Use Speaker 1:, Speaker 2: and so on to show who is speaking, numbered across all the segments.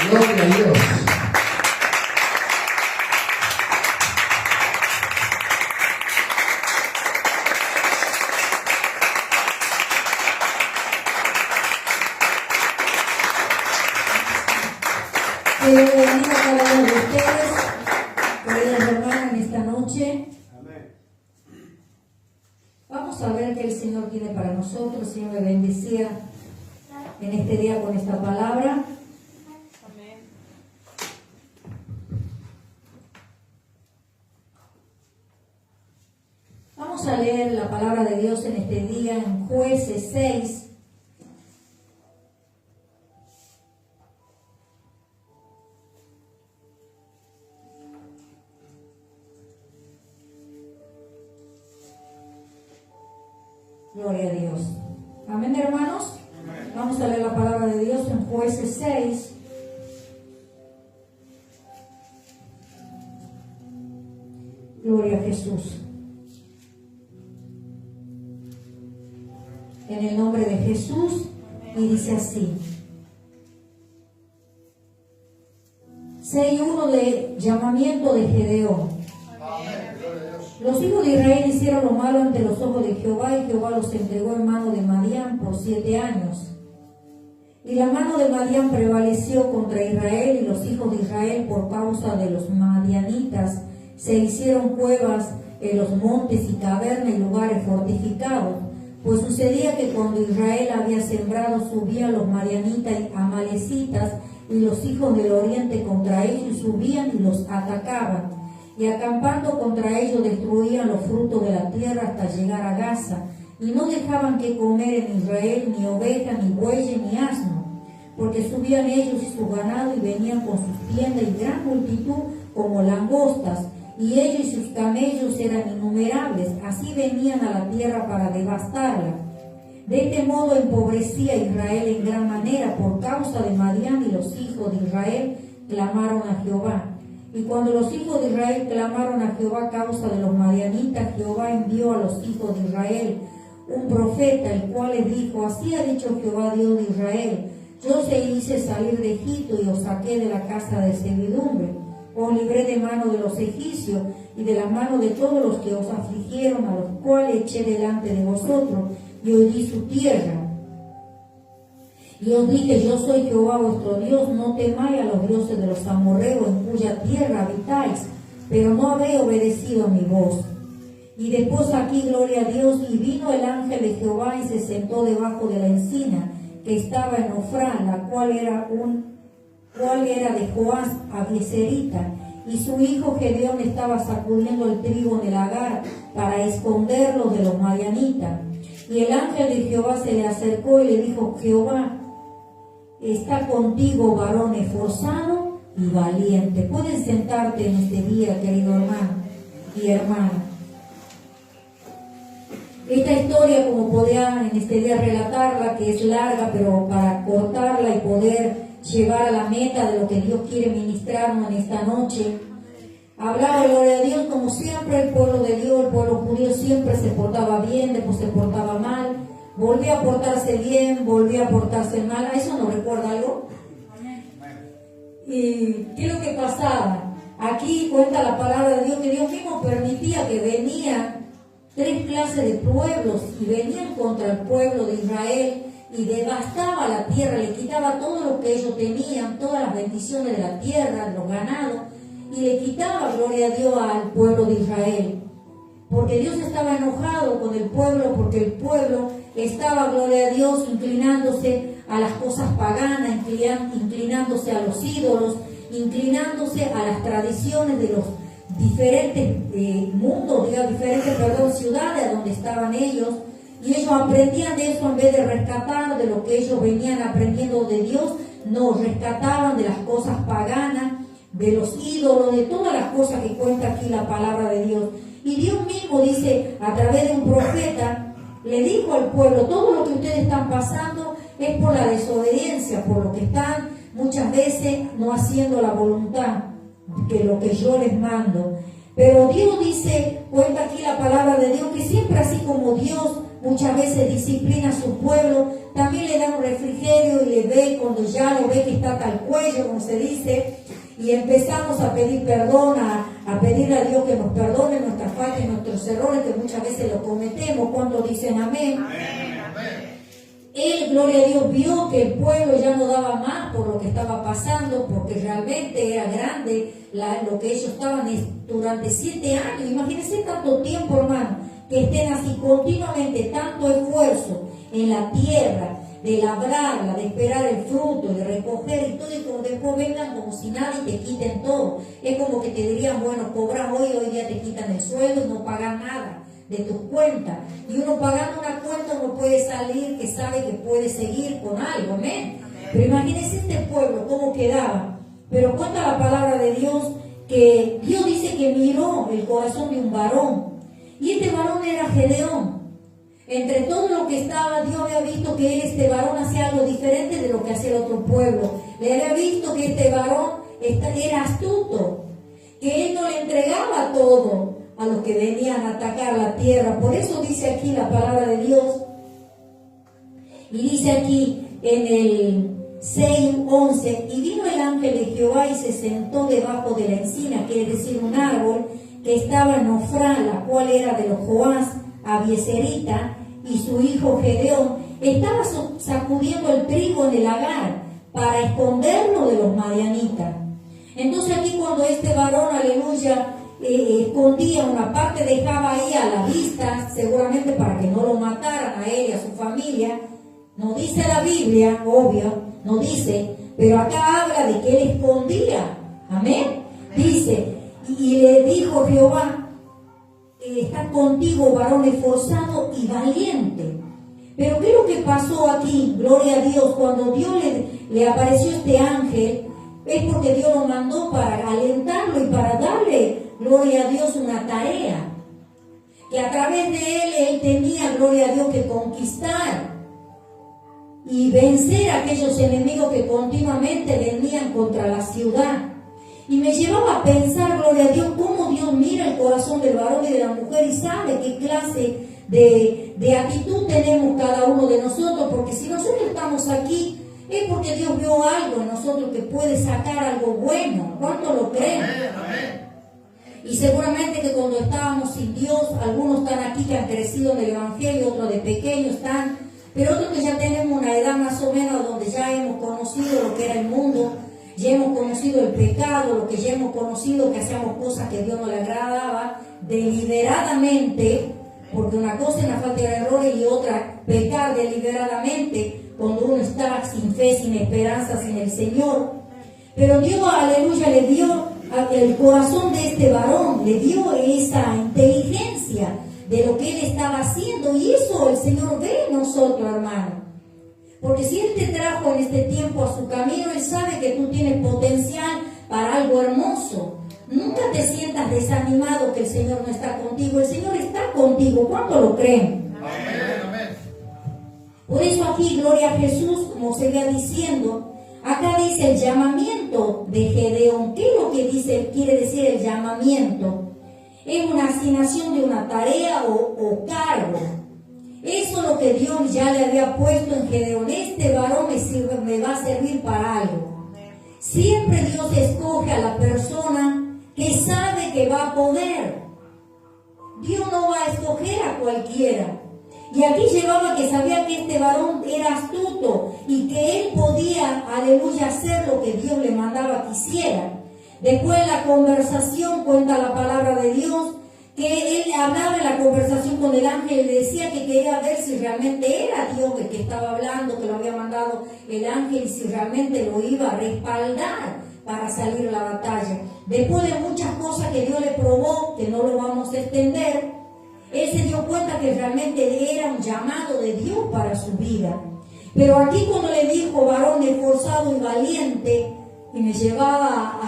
Speaker 1: Gloria a Dios.
Speaker 2: Que Dios bendiga a cada uno de ustedes, queridos hermanos, en esta noche. Vamos a ver qué el Señor tiene para nosotros. Señor, me bendecía en este día con esta palabra. Vamos a leer la palabra de Dios en este día en Jueces 6. Gloria a Dios. Amén, hermanos. Amén. Vamos a leer la palabra de Dios en Jueces 6. Gloria a Jesús. En el nombre de Jesús. Y dice así: 6:1 de llamamiento de Gedeón. Los hijos de Israel hicieron lo malo ante los ojos de Jehová, y Jehová los entregó en mano de Madián por 7 años. Y la mano de Madián prevaleció contra Israel, y los hijos de Israel, por causa de los madianitas, se hicieron cuevas en los montes y cavernas y lugares fortificados. Pues sucedía que cuando Israel había sembrado, subían los madianitas y amalecitas y los hijos del oriente contra ellos, y subían y los atacaban. Y acampando contra ellos destruían los frutos de la tierra hasta llegar a Gaza, y no dejaban que comer en Israel ni oveja, ni bueyes, ni asno, porque subían ellos y su ganado y venían con sus tiendas y gran multitud como langostas, y ellos y sus camellos eran innumerables. Así venían a la tierra para devastarla. De este modo empobrecía Israel en gran manera por causa de Madián, y los hijos de Israel clamaron a Jehová. Y cuando los hijos de Israel clamaron a Jehová a causa de los madianitas, Jehová envió a los hijos de Israel un profeta, el cual les dijo: así ha dicho Jehová Dios de Israel: yo os hice salir de Egipto y os saqué de la casa de servidumbre, os libré de mano de los egipcios y de la mano de todos los que os afligieron, a los cuales eché delante de vosotros, y os di su tierra. Y os dije: yo soy Jehová vuestro Dios, no temáis a los dioses de los amorreos en cuya tierra habitáis, pero no habéis obedecido a mi voz. Y después aquí, gloria a Dios, y vino el ángel de Jehová y se sentó debajo de la encina que estaba en Ofrán, la cual era de Joás Abieserita, y su hijo Gedeón estaba sacudiendo el trigo en el lagar para esconderlo de los madianitas. Y el ángel de Jehová se le acercó y le dijo: Jehová está contigo, varón esforzado y valiente. Pueden sentarte en este día, querido hermano y hermana. Esta historia, como podía en este día relatarla, que es larga, pero para cortarla y poder llevar a la meta de lo que Dios quiere ministrarnos en esta noche, hablaba, gloria a Dios, como siempre el pueblo de Dios, el pueblo judío siempre se portaba bien, después se portaba mal, volvía a portarse bien, volvía a portarse mal. ¿A eso nos recuerda algo? ¿Y qué es lo que pasaba? Aquí cuenta la palabra de Dios que Dios mismo permitía que venían 3 clases de pueblos y venían contra el pueblo de Israel y devastaba la tierra, le quitaba todo lo que ellos tenían, todas las bendiciones de la tierra, los ganados, y le quitaba, gloria a Dios, al pueblo de Israel. Porque Dios estaba enojado con el pueblo, porque el pueblo estaba, gloria a Dios, inclinándose a las cosas paganas, inclinándose a los ídolos, inclinándose a las tradiciones de los diferentes ciudades donde estaban ellos, y ellos aprendían de eso en vez de rescatar de lo que ellos venían aprendiendo de Dios. No, rescataban de las cosas paganas, de los ídolos, de todas las cosas que cuenta aquí la palabra de Dios. Y Dios mismo dice, a través de un profeta, le dijo al pueblo: todo lo que ustedes están pasando es por la desobediencia, por lo que están muchas veces no haciendo la voluntad, que lo que yo les mando. Pero Dios dice, cuenta aquí la palabra de Dios, que siempre así como Dios muchas veces disciplina a su pueblo, también le da un refrigerio y le ve cuando ya lo ve que está hasta el cuello, como se dice, y empezamos a pedir perdón, a pedirle a Dios que nos perdone nuestras faltas y nuestros errores, que muchas veces los cometemos. ¿Cuántos dicen amén? Él, gloria a Dios, vio que el pueblo ya no daba más por lo que estaba pasando, porque realmente era grande lo que ellos estaban durante 7 años. Imagínense tanto tiempo, hermano, que estén así continuamente, tanto esfuerzo en la tierra, de labrarla, de esperar el fruto, de recoger y todo, y como después vengan como si nada y te quiten todo. Es como que te dirían, bueno, cobras hoy día te quitan el sueldo y no pagas nada de tus cuentas. Y uno pagando una cuenta no puede salir, que sabe que puede seguir con algo, amén. Pero imagínense este pueblo, cómo quedaba. Pero cuenta la palabra de Dios que Dios dice que miró el corazón de un varón. Y este varón era Gedeón. Entre todo lo que estaba, Dios había visto que este varón hacía algo diferente de lo que hacía el otro pueblo. Le había visto que este varón era astuto, que él no le entregaba todo a los que venían a atacar la tierra. Por eso dice aquí la palabra de Dios, y dice aquí en el 6:11, y vino el ángel de Jehová y se sentó debajo de la encina, quiere decir un árbol, que estaba en Ofrá, la cual era de los Joás, Abieserita, y su hijo Gedeón estaba sacudiendo el trigo en el lagar para esconderlo de los madianitas. Entonces aquí cuando este varón, aleluya, escondía una parte, dejaba ahí a la vista, seguramente para que no lo mataran a él y a su familia. No dice la Biblia, obvio, no dice, pero acá habla de que él escondía. Amén. Dice, y le dijo Jehová, está contigo varón esforzado y valiente. Pero ¿qué es lo que pasó aquí? Gloria a Dios, cuando Dios le apareció este ángel, es porque Dios lo mandó para alentarlo y para darle, gloria a Dios, una tarea. Que a través de él tenía, gloria a Dios, que conquistar y vencer a aquellos enemigos que continuamente venían contra la ciudad. Y me llevaba a pensar, gloria a Dios, cómo Dios mira el corazón del varón y de la mujer y sabe qué clase de actitud tenemos cada uno de nosotros, porque si nosotros estamos aquí es porque Dios vio algo en nosotros que puede sacar algo bueno. ¿Cuánto lo creen? Y seguramente que cuando estábamos sin Dios, algunos están aquí que han crecido en el Evangelio, otros de pequeños están, pero otros que ya tenemos una edad más o menos donde ya hemos conocido lo que era el mundo, ya hemos conocido el pecado, lo que ya hemos conocido que hacíamos cosas que a Dios no le agradaba, deliberadamente, porque una cosa es la falta de errores y otra pecar deliberadamente, cuando uno está sin fe, sin esperanza, sin el Señor. Pero Dios, aleluya, le dio el corazón de este varón, le dio esa inteligencia de lo que él estaba haciendo, y eso el Señor ve en nosotros, hermano. Porque si Él te trajo en este tiempo a su camino, Él sabe que tú tienes potencial para algo hermoso. Nunca te sientas desanimado que el Señor no está contigo. El Señor está contigo. ¿Cuánto lo creen? Amén. Por eso aquí, gloria a Jesús, como se iba diciendo, acá dice el llamamiento de Gedeón. ¿Qué es lo que quiere decir el llamamiento? Es una asignación de una tarea o cargo. Eso es lo que Dios ya le había puesto en Gedeón. Este varón me va a servir para algo. Siempre Dios escoge a la persona que sabe que va a poder. Dios no va a escoger a cualquiera. Y aquí llevaba que sabía que este varón era astuto y que él podía, aleluya, hacer lo que Dios le mandaba que hiciera. Después de la conversación, cuenta la palabra de Dios, que él hablaba en la conversación con el ángel y le decía que quería ver si realmente era Dios el que estaba hablando, que lo había mandado el ángel, y si realmente lo iba a respaldar para salir a la batalla. Después de muchas cosas que Dios le probó, que no lo vamos a extender, él se dio cuenta que realmente era un llamado de Dios para su vida. Pero aquí cuando le dijo varón esforzado y valiente, y me llevaba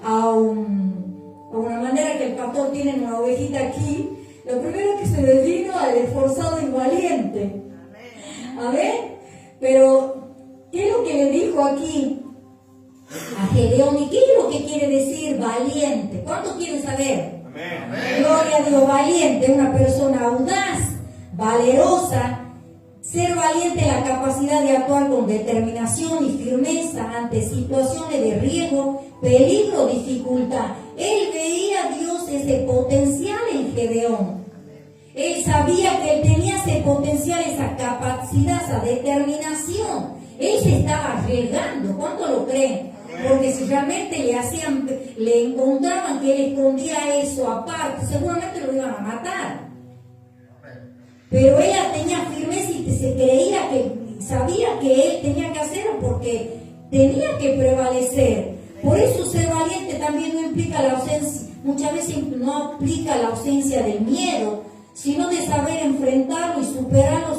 Speaker 2: a una manera que el pastor tiene una ovejita aquí, lo primero que se le vino al esforzado y valiente. Amén. Pero, ¿qué es lo que le dijo aquí a Gedeón? ¿Y qué es lo que quiere decir valiente? ¿Cuántos quieren saber? Amén. Gloria a Dios, valiente, una persona audaz, valerosa. Ser valiente es la capacidad de actuar con determinación y firmeza ante situaciones de riesgo, peligro, dificultad. Él veía a Dios ese potencial en Gedeón. Él sabía que él tenía ese potencial, esa capacidad, esa determinación. Él se estaba arriesgando. ¿Cuánto lo creen? Porque si realmente le encontraban que él escondía eso aparte, seguramente lo iban a matar. Pero ella tenía firmeza y se creía sabía que él tenía que hacerlo porque tenía que prevalecer. Por eso ser valiente también no implica la ausencia, muchas veces no implica la ausencia del miedo, sino de saber enfrentarlo y superarlo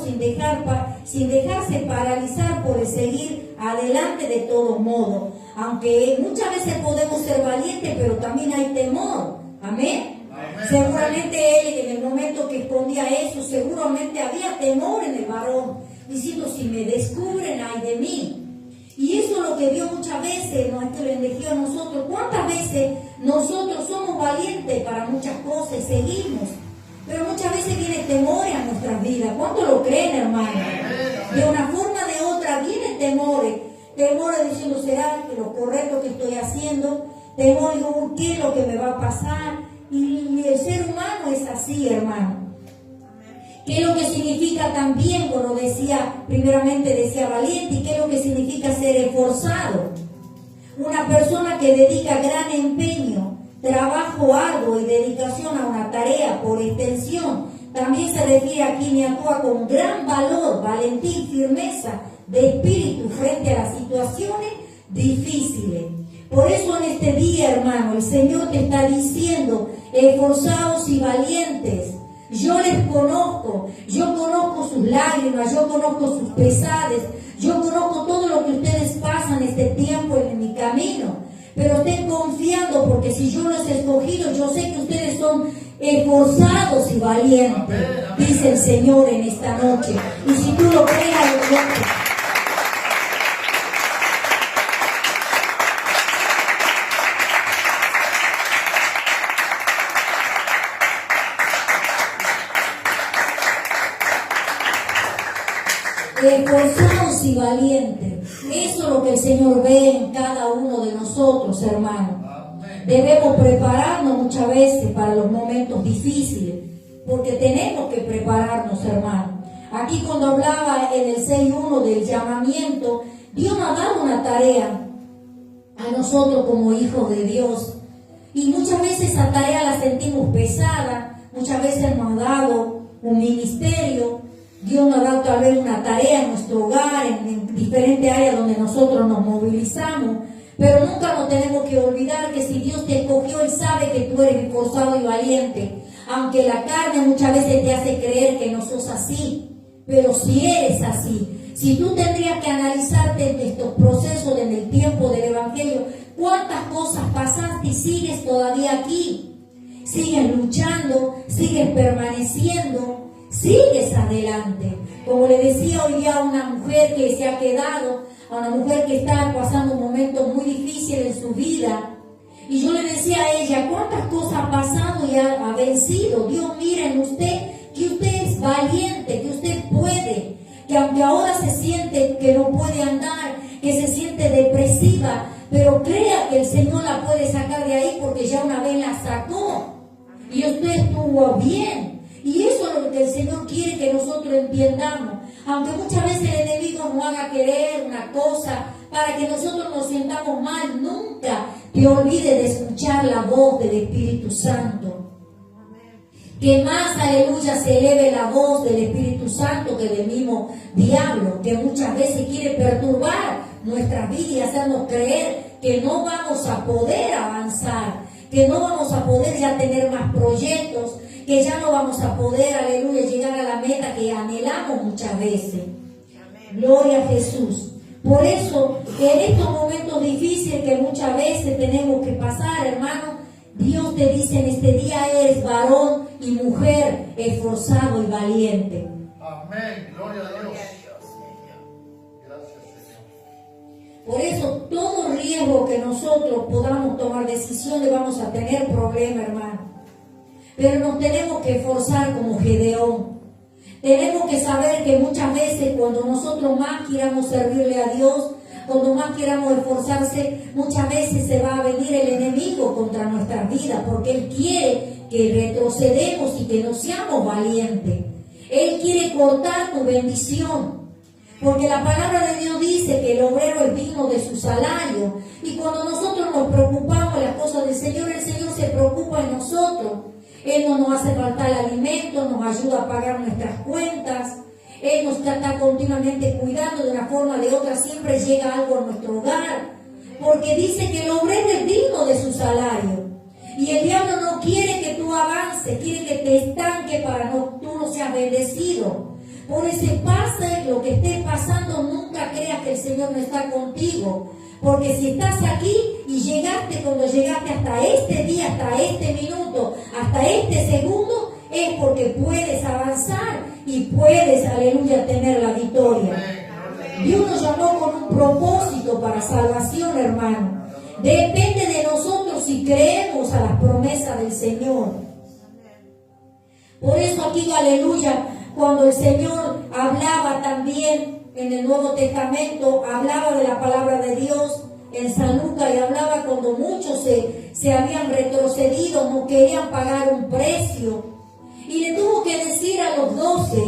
Speaker 2: sin dejarse paralizar por el seguir adelante de todo modo. Aunque muchas veces podemos ser valientes, pero también hay temor. Amén. Seguramente él, en el momento que escondía eso, seguramente había temor en el varón, diciendo: si me descubren, ay de mí. Y eso es lo que Dios muchas veces nos eligió a nosotros. ¿Cuántas veces nosotros somos valientes para muchas cosas y seguimos? Pero muchas veces viene temores a nuestras vidas. ¿Cuánto lo creen, hermano? De una forma o de otra vienen temores. Temores diciendo: ¿será que lo correcto que estoy haciendo? Temores, ¿qué es lo que me va a pasar? Y el ser humano es así, hermano. ¿Qué es lo que significa también, cuando primeramente decía valiente, y qué es lo que significa ser esforzado? Una persona que dedica gran empeño, trabajo arduo y dedicación a una tarea, por extensión, también se refiere a quien actúa con gran valor, valentía y firmeza de espíritu frente a las situaciones difíciles. Por eso en este día, hermano, el Señor te está diciendo: esforzados y valientes. Yo les conozco, yo conozco sus lágrimas, yo conozco sus pesares, yo conozco todo lo que ustedes pasan este tiempo en mi camino. Pero estén confiando, porque si yo los he escogido, yo sé que ustedes son esforzados y valientes, dice el Señor en esta noche. Y si tú lo crees, aleluya. Esforzados y valientes. Eso es lo que el Señor ve en cada uno de nosotros, hermano. Debemos prepararnos muchas veces para los momentos difíciles, porque tenemos que prepararnos, hermano. Aquí cuando hablaba en el 6.1 del llamamiento, Dios nos ha dado una tarea a nosotros como hijos de Dios. Y muchas veces esa tarea la sentimos pesada, muchas veces nos ha dado un ministerio. Dios nos ha dado tal vez una tarea en nuestro hogar, en diferentes áreas donde nosotros nos movilizamos, pero nunca nos tenemos que olvidar que si Dios te escogió, Él sabe que tú eres esforzado y valiente, aunque la carne muchas veces te hace creer que no sos así, pero si eres así, si tú tendrías que analizarte en estos procesos en el tiempo del Evangelio, cuántas cosas pasaste y sigues todavía aquí, sigues luchando, sigues permaneciendo, sigues adelante. Como le decía hoy día a una mujer que se ha quedado, a una mujer que está pasando un momento muy difícil en su vida, y yo le decía a ella: cuántas cosas ha pasado y ha vencido. Dios mira en usted que usted es valiente, que usted puede, que aunque ahora se siente que no puede andar, que se siente depresiva, pero crea que el Señor la puede sacar de ahí, porque ya una vez la sacó y usted estuvo bien. Y eso es lo que el Señor quiere que nosotros entiendamos. Aunque muchas veces el enemigo nos haga querer una cosa para que nosotros nos sintamos mal, nunca te olvides de escuchar la voz del Espíritu Santo. Que más, aleluya, se eleve la voz del Espíritu Santo que del mismo diablo, que muchas veces quiere perturbar nuestras vidas y hacernos creer que no vamos a poder avanzar, que no vamos a poder ya tener más proyectos, que ya no vamos a poder, aleluya, llegar a la meta que anhelamos muchas veces. Gloria a Jesús. Por eso, en estos momentos difíciles que muchas veces tenemos que pasar, hermano, Dios te dice en este día: eres varón y mujer, esforzado y valiente.
Speaker 1: Amén. Gloria a Dios. Gracias, Señor.
Speaker 2: Por eso, todo riesgo que nosotros podamos tomar decisiones, vamos a tener problemas, hermano. Pero nos tenemos que esforzar como Gedeón. Tenemos que saber que muchas veces cuando nosotros más queramos servirle a Dios, cuando más queramos esforzarse, muchas veces se va a venir el enemigo contra nuestras vidas, porque Él quiere que retrocedemos y que no seamos valientes. Él quiere cortar tu bendición, porque la palabra de Dios dice que el obrero es digno de su salario. Y cuando nosotros nos preocupamos de las cosas del Señor, el Señor se preocupa en nosotros. Él no nos hace faltar el alimento, nos ayuda a pagar nuestras cuentas. Él nos está continuamente cuidando de una forma o de otra, siempre llega algo a nuestro hogar, porque dice que el obrero es digno de su salario. Y el diablo no quiere que tú avances, quiere que te estanque para que tú no seas bendecido. Por eso pase lo que esté pasando, nunca creas que el Señor no está contigo. Porque si estás aquí y llegaste cuando llegaste hasta este día, hasta este minuto, hasta este segundo, es porque puedes avanzar y puedes, aleluya, tener la victoria. Dios nos llamó con un propósito para salvación, hermano. Depende de nosotros si creemos a las promesas del Señor. Por eso aquí, aleluya, cuando el Señor hablaba también en el Nuevo Testamento, hablaba de la palabra de Dios en San Lucas y hablaba cuando muchos se habían retrocedido, no querían pagar un precio. Y le tuvo que decir a los 12,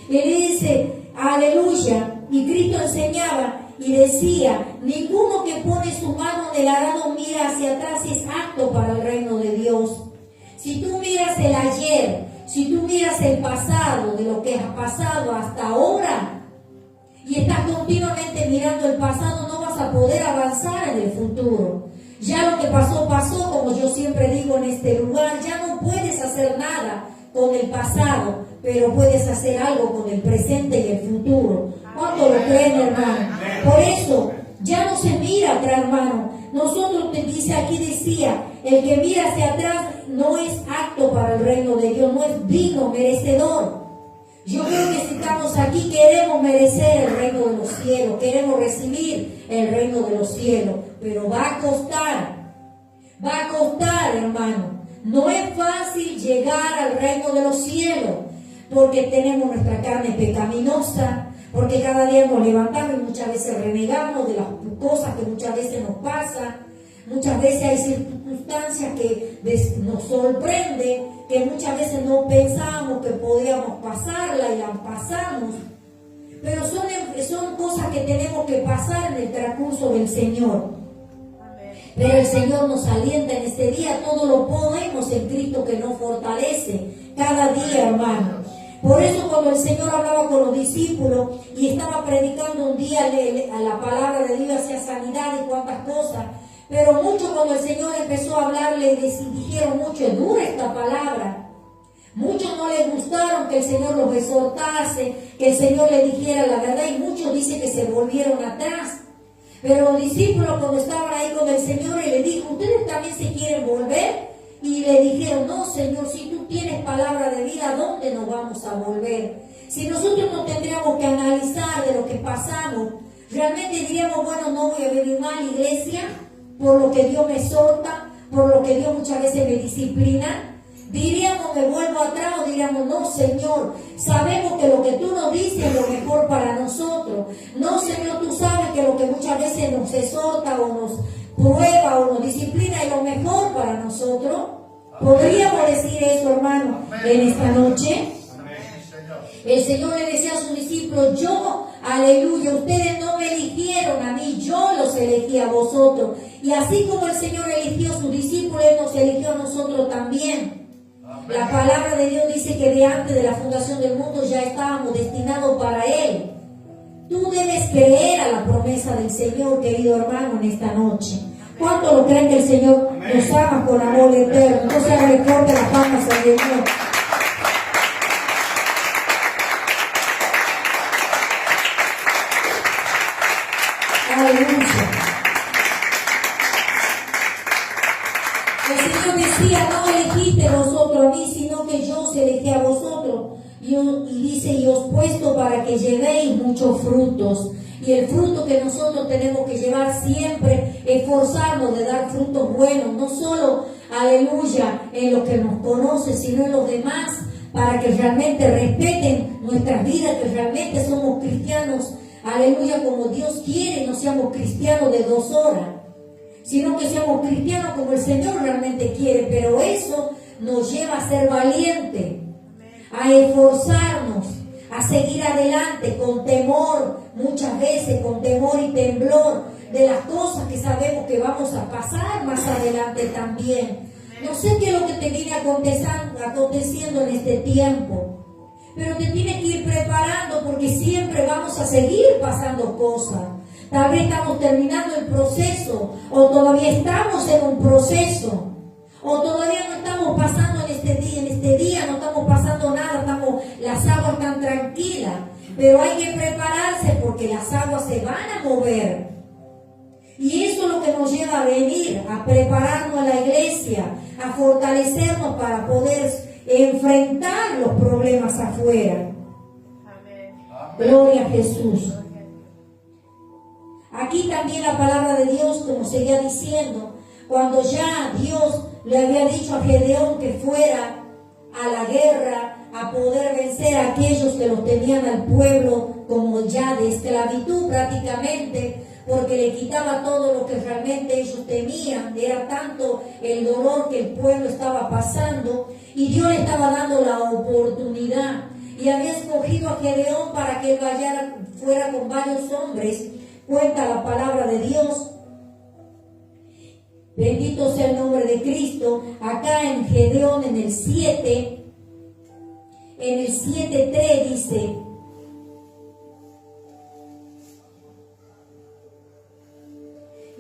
Speaker 2: y le dice, aleluya, y Cristo enseñaba y decía, ninguno que pone su mano en el arado mira hacia atrás es apto para el reino de Dios. Si tú miras el ayer, si tú miras el pasado, de lo que has pasado hasta ahora, y estás continuamente mirando el pasado, no vas a poder avanzar en el futuro. Ya lo que pasó, pasó, como yo siempre digo en este lugar, ya no puedes hacer nada con el pasado, pero puedes hacer algo con el presente y el futuro. ¿Cuánto lo creen, hermano? Por eso, ya no se mira atrás, hermano. Nosotros, te dice aquí, decía, el que mira hacia atrás no es apto para el reino de Dios, no es digno, merecedor. Yo creo que si estamos aquí queremos merecer el reino de los cielos, queremos recibir el reino de los cielos, pero va a costar, hermano. No es fácil llegar al reino de los cielos, porque tenemos nuestra carne pecaminosa, porque cada día nos levantamos y muchas veces renegamos de las cosas que muchas veces nos pasan. Muchas veces hay circunstancias que nos sorprenden, que muchas veces no pensamos que podíamos pasarla y las pasamos. Pero son cosas que tenemos que pasar en el transcurso del Señor. Pero el Señor nos alienta en este día, todo lo podemos en Cristo que nos fortalece cada día, hermano. Por eso cuando el Señor hablaba con los discípulos y estaba predicando un día a la palabra de Dios hacia sanidad y cuantas cosas, pero mucho cuando el Señor empezó a hablarle dijeron mucho, es dura esta palabra. Muchos no les gustaron que el Señor los exhortase, que el Señor les dijera la verdad, y muchos dicen que se volvieron atrás. Pero los discípulos cuando estaban ahí con el Señor, Él les dijo, ¿ustedes también se quieren volver? Y le dijeron, no, Señor, si tú tienes palabra de vida, ¿a dónde nos vamos a volver? Si nosotros no tendríamos que analizar de lo que pasamos, realmente diríamos, bueno, no voy a venir más a la iglesia, por lo que Dios me exhorta, por lo que Dios muchas veces me disciplina. Diríamos, me vuelvo atrás, o diríamos, no, Señor, sabemos que lo que tú nos dices es lo mejor para nosotros. No, Señor, tú sabes que lo que muchas veces nos exhorta o nos prueba o nos disciplina es lo mejor para nosotros. ¿Podríamos decir eso, hermano, en esta noche? El Señor le decía a sus discípulos, yo, aleluya, ustedes no me eligieron a mí, yo los elegí a vosotros. Y así como el Señor eligió a sus discípulos, Él nos eligió a nosotros también. La palabra de Dios dice que de antes de la fundación del mundo ya estábamos destinados para Él. Tú debes creer a la promesa del Señor, querido hermano, en esta noche. ¿Cuánto lo creen que el Señor nos ama con amor eterno? No se le corte las palmas al Señor. Aleluya. El Señor decía, no elegiste vosotros a mí, sino que yo os elegí a vosotros. Y dice, y os puesto para que llevéis muchos frutos. Y el fruto que nosotros tenemos que llevar siempre, esforzarnos de dar frutos buenos, no solo, aleluya, en los que nos conocen, sino en los demás, para que realmente respeten nuestras vidas, que realmente somos cristianos, aleluya, como Dios quiere, no seamos cristianos de 2 horas, sino que seamos cristianos como el Señor realmente quiere. Pero eso nos lleva a ser valientes, a esforzarnos, a seguir adelante con temor, muchas veces con temor y temblor de las cosas que sabemos que vamos a pasar más adelante también. No sé qué es lo que te viene aconteciendo en este tiempo, pero te tienes que ir preparando, porque siempre vamos a seguir pasando cosas. Tal vez estamos terminando el proceso, o todavía estamos en un proceso, o todavía no estamos pasando en este día no estamos pasando nada, las aguas están tranquilas, pero hay que prepararse porque las aguas se van a mover. Y eso es lo que nos lleva a venir, a prepararnos a la iglesia, a fortalecernos para poder enfrentar los problemas afuera.
Speaker 3: Amén.
Speaker 2: Gloria a Jesús. Aquí también la palabra de Dios, como seguía diciendo, cuando ya Dios le había dicho a Gedeón que fuera a la guerra a poder vencer a aquellos que los tenían al pueblo como ya de esclavitud prácticamente, porque le quitaba todo lo que realmente ellos tenían. Era tanto el dolor que el pueblo estaba pasando, y Dios le estaba dando la oportunidad, y había escogido a Gedeón para que él fuera con varios hombres. Cuenta la palabra de Dios. Bendito sea el nombre de Cristo. Acá en Gedeón, en el 7:3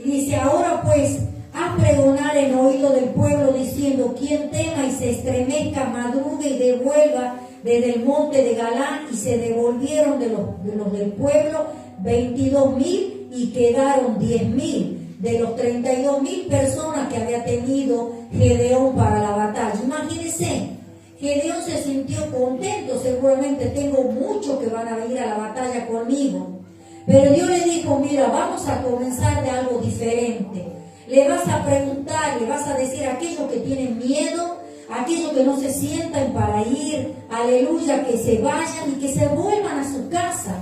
Speaker 2: dice: ahora pues, haz pregonar en oído del pueblo, diciendo: quien tema y se estremezca, madrugue y devuelva desde el monte de Galán. Y se devolvieron de los del pueblo 22,000, y quedaron 10,000 de los 32,000 personas que había tenido Gedeón para la batalla. Imagínense, Gedeón se sintió contento, seguramente tengo muchos que van a venir a la batalla conmigo. Pero Dios le dijo: mira, vamos a comenzar de algo diferente. Le vas a preguntar, le vas a decir a aquellos que tienen miedo, a aquellos que no se sientan para ir, aleluya, que se vayan y que se vuelvan a su casa.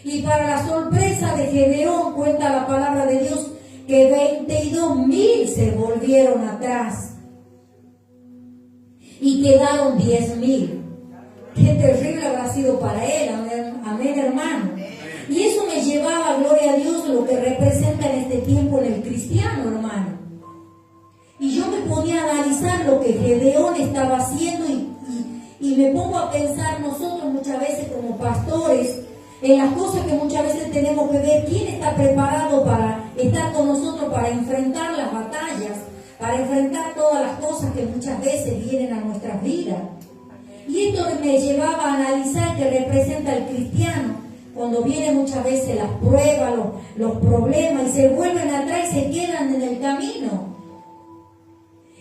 Speaker 2: Y para la sorpresa de Gedeón, cuenta la palabra de Dios que 22,000 se volvieron atrás y quedaron 10,000. Qué terrible habrá sido para él, amén, hermano. Y eso me llevaba, gloria a Dios, lo que representa en este tiempo en el cristiano, hermano. Y yo me podía analizar lo que Gedeón estaba haciendo, y me pongo a pensar nosotros muchas veces como pastores, en las cosas que muchas veces tenemos que ver. ¿Quién está preparado para estar con nosotros para enfrentar las batallas, para enfrentar todas las cosas que muchas veces vienen a nuestras vidas? Y esto me llevaba a analizar que representa el cristiano cuando vienen muchas veces las pruebas, los problemas, y se vuelven atrás y se quedan en el camino.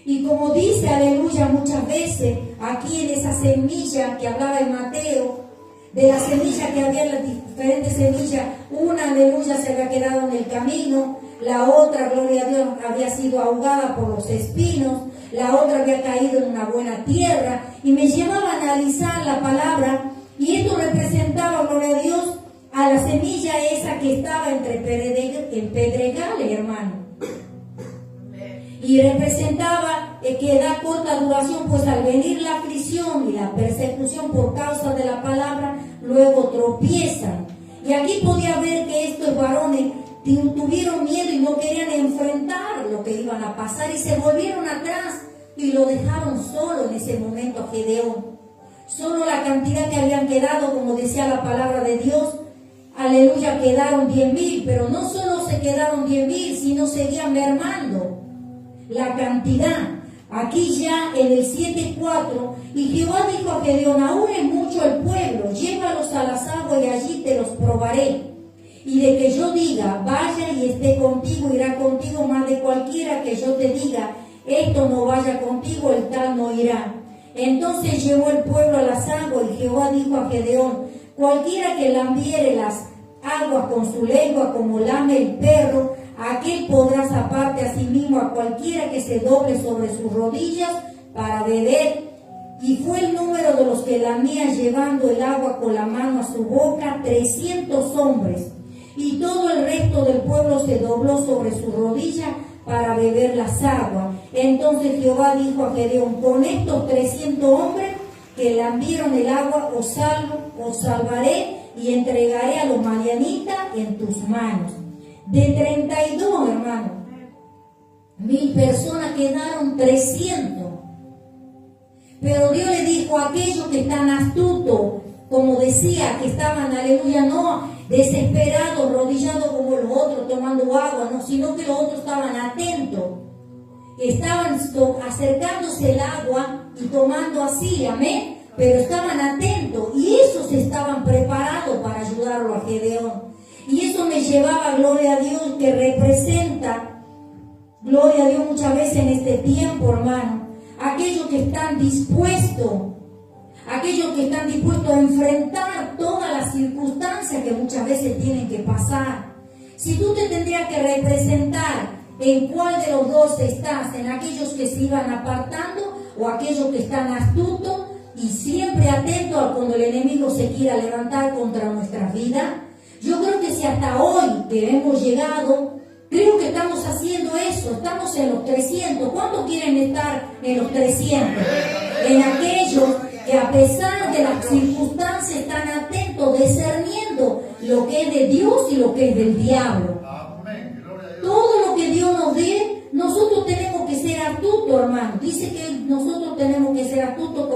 Speaker 2: Y como dice, aleluya, muchas veces aquí en esa semilla que hablaba en Mateo, de la semilla que había, las diferentes semillas, una, aleluya, se había quedado en el camino, la otra, gloria a Dios, había sido ahogada por los espinos, la otra había caído en una buena tierra, y me llevaba a analizar la palabra, y esto representaba, gloria a Dios, a la semilla esa que estaba entre pedregales, hermano. Y representaba que da corta duración, pues al venir la aflicción y la persecución por causa de la palabra, luego tropiezan. Y aquí podía ver que estos varones tuvieron miedo y no querían enfrentar lo que iban a pasar, y se volvieron atrás y lo dejaron solo en ese momento a Gedeón. Solo la cantidad que habían quedado, como decía la palabra de Dios, aleluya, quedaron 10,000, pero no solo se quedaron 10,000, sino seguían mermando la cantidad. Aquí ya en el 7:4, y Jehová dijo a Gedeón: aún es mucho el pueblo, llévalos a las aguas y allí te los probaré. Y de que yo diga, vaya y esté contigo, irá contigo, más de cualquiera que yo te diga, esto no vaya contigo, el tal no irá. Entonces llevó el pueblo a las aguas, y Jehová dijo a Gedeón: cualquiera que lambiere las aguas con su lengua como lame el perro, aquel podrá zaparte a sí mismo. A cualquiera que se doble sobre sus rodillas para beber, Y fue el número de los que lamían llevando el agua con la mano a su boca, 300 hombres. Y todo el resto del pueblo se dobló sobre su rodilla para beber las aguas. Entonces Jehová dijo a Gedeón: con estos 300 hombres que lambieron el agua os salvaré y entregaré a los madianitas en tus manos. De 32, hermano, 1000 personas quedaron 300. Pero Dios le dijo a aquellos que están astutos, como decía, que estaban, aleluya, no desesperados, rodillados como los otros, tomando agua, no, sino que los otros estaban atentos. Estaban acercándose el agua y tomando así, amén, pero estaban atentos y esos estaban preparados para ayudarlo a Gedeón. Y eso me llevaba, gloria a Dios, que representa, gloria a Dios, muchas veces en este tiempo, hermano, aquellos que están dispuestos a enfrentar todas las circunstancias que muchas veces tienen que pasar. Si tú te tendrías que representar en cuál de los dos estás, en aquellos que se iban apartando o aquellos que están astutos y siempre atentos a cuando el enemigo se quiera levantar contra nuestra vida. Yo creo que si hasta hoy que hemos llegado, creo que estamos haciendo eso, estamos en los 300. ¿Cuántos quieren estar en los 300? En aquellos que a pesar de las circunstancias están atentos, discerniendo lo que es de Dios y lo que es del diablo. Todo lo que Dios nos dé, nosotros tenemos que ser astutos, hermano. Dice que nosotros tenemos que ser astutos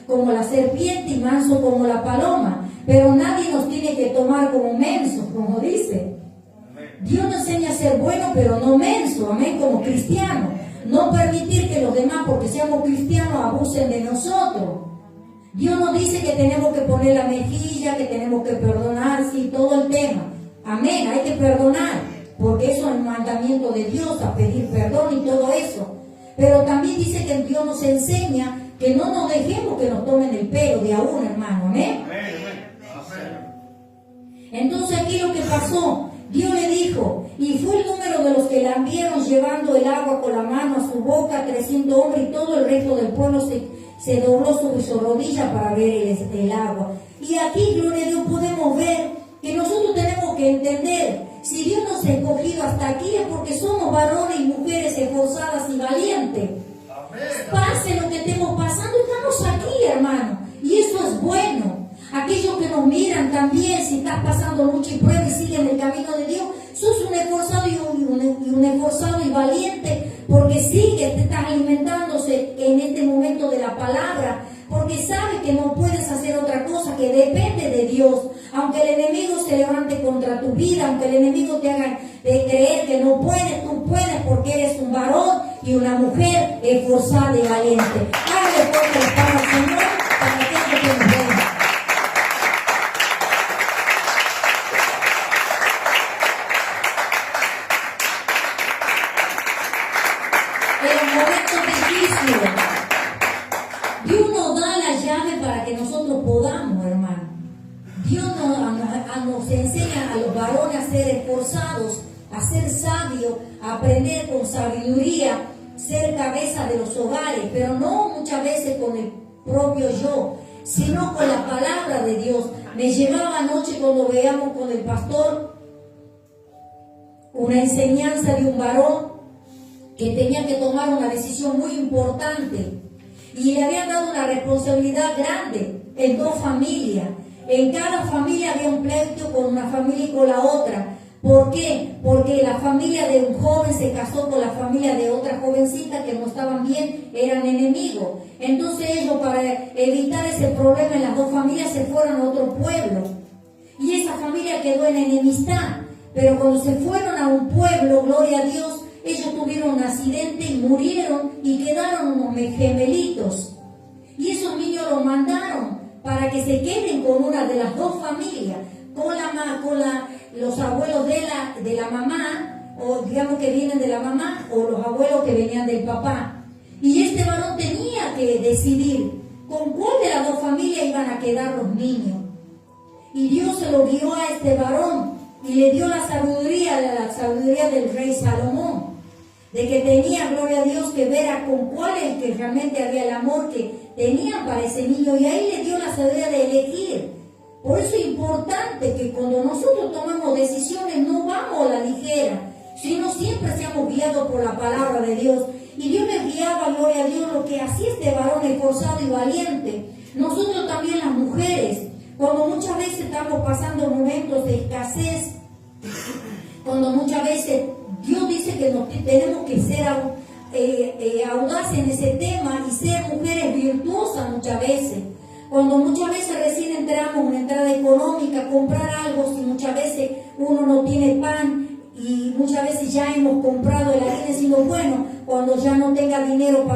Speaker 2: como la serpiente y manso como la paloma. Pero nadie nos tiene que tomar como mensos, como dice. Dios nos enseña a ser bueno, pero no menso, amén, como cristianos. No permitir que los demás, porque seamos cristianos, abusen de nosotros. Dios nos dice que tenemos que poner la mejilla, que tenemos que perdonar, sí, todo el tema. Amén, hay que perdonar, porque eso es el mandamiento de Dios, a pedir perdón y todo eso. Pero también dice que Dios nos enseña que no nos dejemos que nos tomen el pelo de a uno, hermano, amén. Entonces aquí lo que pasó, Dios le dijo, y fue el número de los que lambieron llevando el agua con la mano a su boca, 300 hombres, y todo el resto del pueblo se dobló sobre su rodilla para ver el agua. Y aquí, gloria a Dios, podemos ver que nosotros tenemos que entender, si Dios nos ha escogido hasta aquí es porque somos varones y mujeres esforzadas y valientes. Pase lo que estemos pasando, estamos aquí, hermano, y eso es bueno. Aquellos que nos miran también, si estás pasando lucha y prueba y sigues en el camino de Dios, sos un esforzado y un esforzado y valiente, porque sigues, te estás alimentándose en este momento de la palabra, porque sabes que no puedes hacer otra cosa, que depende de Dios. Aunque el enemigo se levante contra tu vida, aunque el enemigo te haga creer que no puedes, tú puedes, porque eres un varón y una mujer esforzada y valiente. Hágale fuerte el pan al Señor para aquellos que nos ven. En momentos difíciles, Dios nos da la llave para que nosotros podamos, hermano. Dios nos enseña a los varones a ser esforzados, a ser sabios, a aprender con sabiduría, ser cabeza de los hogares, pero no muchas veces con el propio yo, sino con la palabra de Dios. Me llevaba anoche cuando veíamos con el pastor una enseñanza de un varón que tenía que tomar una decisión muy importante y le habían dado una responsabilidad grande en 2 familias. En cada familia había un pleito con una familia y con la otra. ¿Por qué? Porque la familia de un joven se casó con la familia de otra jovencita que no estaban bien, eran enemigos. Entonces ellos, para evitar ese problema en las 2 familias, se fueron a otro pueblo. Y esa familia quedó en enemistad. Pero cuando se fueron a un pueblo, gloria a Dios, ellos tuvieron un accidente y murieron y quedaron unos gemelitos. Y esos niños los mandaron para que se queden con una de las 2 familias, con los abuelos de la mamá, o digamos que vienen de la mamá, o los abuelos que venían del papá. Y este varón tenía que decidir con cuál de las 2 familias iban a quedar los niños. Y Dios se lo guió a este varón y le dio la sabiduría del rey Salomón. de que tenía, gloria a Dios, que ver a con cuál es que realmente había el amor que tenían para ese niño, y ahí le dio la sabiduría de elegir. Por eso es importante que cuando nosotros tomamos decisiones no vamos a la ligera, sino siempre seamos guiados por la palabra de Dios. Y Dios me guiaba, gloria a Dios, lo que hacía este varón esforzado y valiente. Nosotros también las mujeres, cuando muchas veces estamos pasando momentos de escasez, cuando muchas veces Dios dice que tenemos que ser audaces en ese tema y ser mujeres virtuosas muchas veces. Cuando muchas veces recién entramos una entrada económica, comprar algo, si muchas veces uno no tiene pan y muchas veces ya hemos comprado el harina, sino bueno, cuando ya no tenga dinero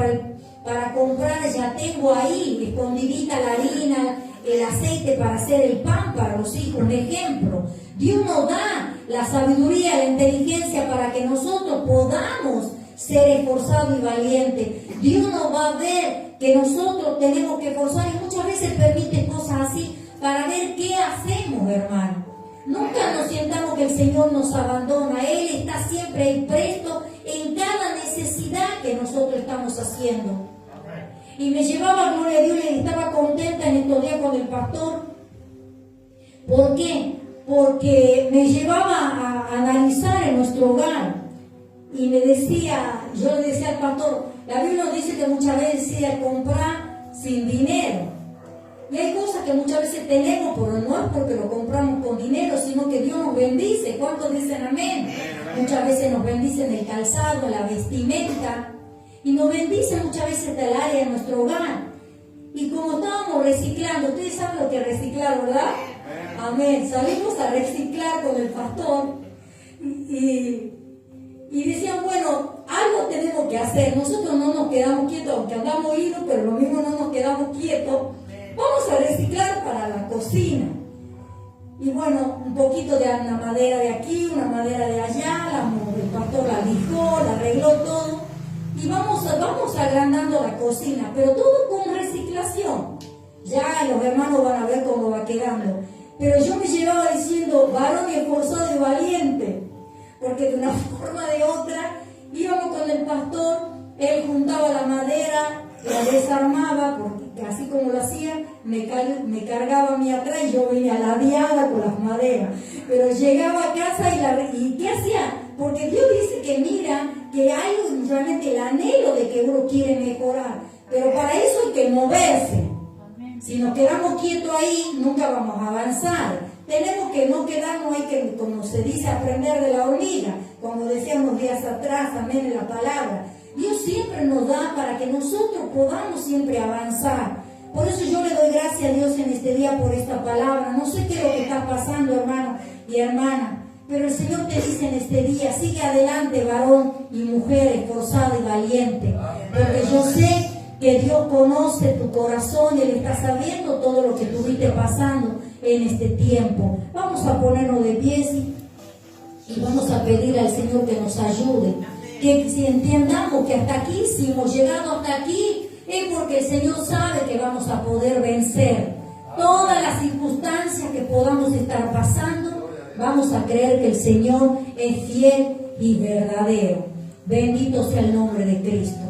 Speaker 2: para comprar, ya tengo ahí escondidita la harina, el aceite para hacer el pan para los hijos, un ejemplo. Dios nos da la sabiduría, la inteligencia para que nosotros podamos ser esforzados y valientes. Dios nos va a ver que nosotros tenemos que esforzar y muchas veces permite cosas así para ver qué hacemos, hermano. Nunca nos sientamos que el Señor nos abandona. Él está siempre ahí presto en cada necesidad que nosotros estamos haciendo. Y me llevaba, gloria a Dios, y estaba contenta en estos días con el pastor. ¿Por qué? Porque me llevaba a analizar en nuestro hogar. Y me decía, yo le decía al pastor, la Biblia nos dice que muchas veces decía comprar sin dinero. Y hay cosas que muchas veces tenemos, pero no es porque lo compramos con dinero, sino que Dios nos bendice. ¿Cuántos dicen amén? Muchas veces nos bendice en el calzado, en la vestimenta. Y nos bendice muchas veces del área de nuestro hogar. Y como estábamos reciclando, ustedes saben lo que es reciclar, ¿verdad? Amén. Salimos a reciclar con el pastor. Y decían, bueno, algo tenemos que hacer. Nosotros no nos quedamos quietos, aunque andamos idos, pero lo mismo no nos quedamos quietos. Vamos a reciclar para la cocina. Y bueno, un poquito de una madera de aquí, una madera de allá, el pastor la lijó, la arregló todo. Y vamos agrandando la cocina, pero todo con reciclación. Ya los hermanos van a ver cómo va quedando. Pero yo me llevaba diciendo, varón esforzado y valiente. Porque de una forma o de otra, íbamos con el pastor, él juntaba la madera, la desarmaba, porque así como lo hacía, me cargaba a mí atrás y yo venía ladeada con las maderas. Pero llegaba a casa y ¿qué hacía? Porque Dios dice que mira, que hay realmente el anhelo de que uno quiere mejorar. Pero para eso hay que moverse. Si nos quedamos quietos ahí, nunca vamos a avanzar. Tenemos que no quedarnos, hay que, como se dice, aprender de la hormiga, como decíamos días atrás, amén, en la palabra. Dios siempre nos da para que nosotros podamos siempre avanzar. Por eso yo le doy gracias a Dios en este día por esta palabra. No sé qué es lo que está pasando, hermano y hermana, pero el Señor te dice en este día, sigue adelante, varón y mujer, esforzado y valiente. Porque yo sé que Dios conoce tu corazón y Él está sabiendo todo lo que estuviste pasando en este tiempo. Vamos a ponernos de pies y vamos a pedir al Señor que nos ayude. Que si entendamos que hasta aquí, si hemos llegado hasta aquí, es porque el Señor sabe que vamos a poder vencer todas las circunstancias que podamos estar pasando. Vamos a creer que el Señor es fiel y verdadero. Bendito sea el nombre de Cristo.